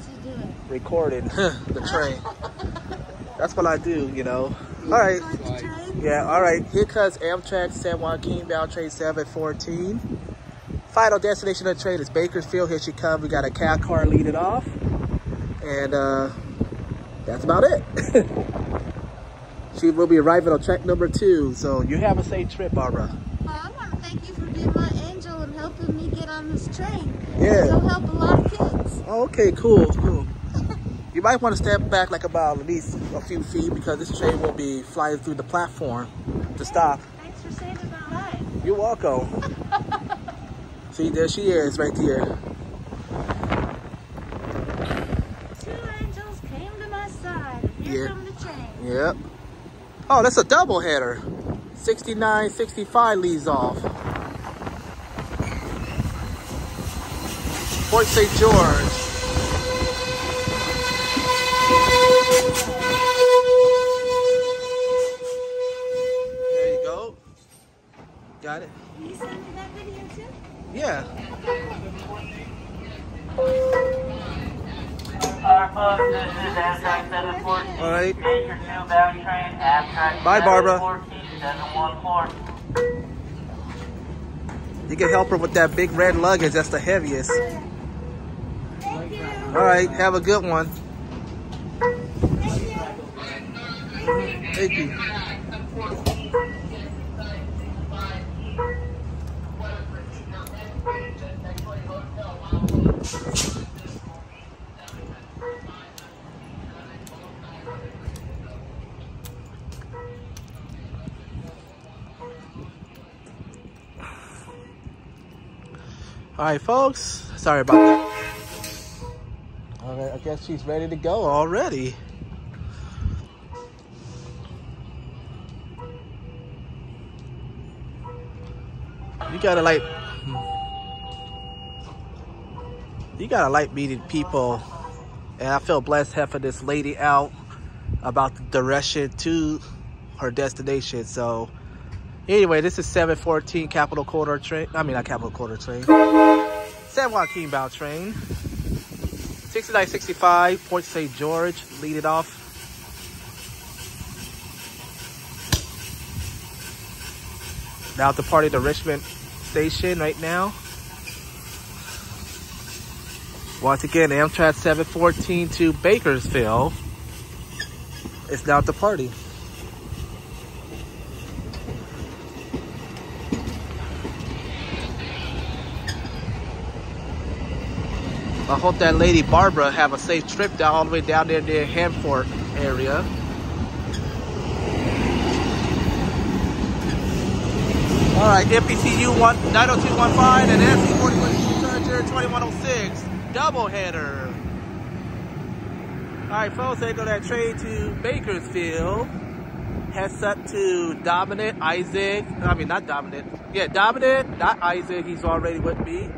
you doing? Recording the train. That's what I do, you know. All right. Yeah, all right. Here comes Amtrak San Joaquin bound train 714. Final destination of the train is Bakersfield. Here she comes. We got a cab car leading off. And that's about it. She will be arriving on track number 2. So you have a safe trip, Barbara. Well, I want to thank you for being my angel and helping me get on this train. Yeah. It'll help a lot of kids. Oh, okay, cool, cool. You might want to step back like about at least a few feet because this train will be flying through the platform to stop. Thanks for saving my life. You're welcome. See, there she is right there. 2 angels came to my side. And here come the train. Yep. Oh, that's a double header. 69, 65 leads off. Port St. George. There you go. Got it? Can you send me that video too? Yeah. Folks, this is Amtrak 714. All right. Bakersfield bound train, Amtrak Bye, Barbara. 714. You can help her with that big red luggage. That's the heaviest. Thank you. All right. Have a good one. Thank you. All right, folks. Sorry about that. All right, I guess she's ready to go already. You gotta like meeting people, and I feel blessed having this lady out about the direction to her destination. So anyway, this is 714 Capital Corridor train. I mean, not Capital Corridor train. San Joaquin bound train. 6965 Port St. George. Lead it off. Now departing the Richmond station right now. Once again, Amtrak 714 to Bakersfield is now departing. I hope that lady Barbara have a safe trip down all the way down there near Hanford area. All right, MPCU 90215 and SC41 Charger 2106 double header. All right, folks, there go that train to Bakersfield. Heads up to Dominant, Isaac. I mean, not Dominant. Yeah, Dominant, not Isaac. He's already with me.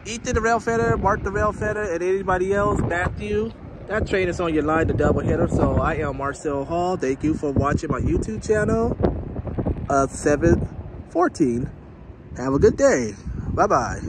Ethan the rail fetter, Mark the rail fetter, and anybody else, Matthew. That train is on your line, the double header. So I am Marcel Hall. Thank you for watching my YouTube channel of 714. Have a good day. Bye-bye.